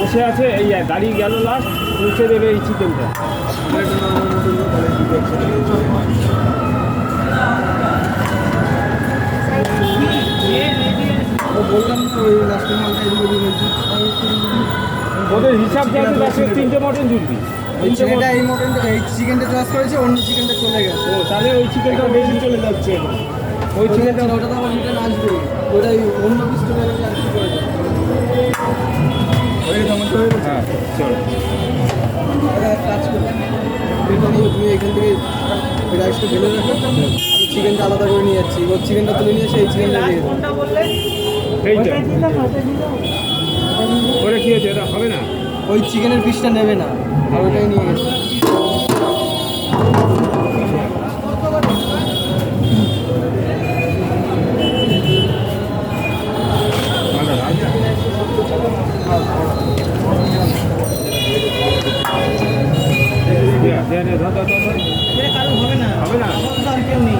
বসে আছে, এই গাড়ি গেল লাস্ট, পৌঁছে দেবে এই চিকেনটা। বললাম না ওই লাস্টের মালটা এদিকে বলছি। ওদের হিসাব যাচ্ছে, লাস্টে 3টে মটন জুটবি। ওই ছেলেটা এই মটনটা এই চিকেনটা চয়েস করেছে, অন্য চিকেনটা চলে গেছে। ও তাহলে ওই চিকেনটা বেশি চলে যাচ্ছে এখন। ওই চিকেনটা ওটা তো আবার রিটার্ন আসবে, ওটাই অন্য কিছু চলে গেলে আর কি করে দেবে। হ্যাঁ চলো। একটা কাজ করবে, তুমি এখান থেকে রাইসটা ঢেলে রাখো, আমি চিকেনটা আলাদা করে নিয়ে যাচ্ছি। ওর চিকেনটা তুলে নিয়ে সেই চিকেনটা দিয়ে দেবো। এইটা ওরা কি হয়েছে, এটা হবে না? ওই চিকেনের পিসটা নেবে না, আর ওটাই নিয়ে গেছে। কারণ হবে না, হবে না, কেউ নেই।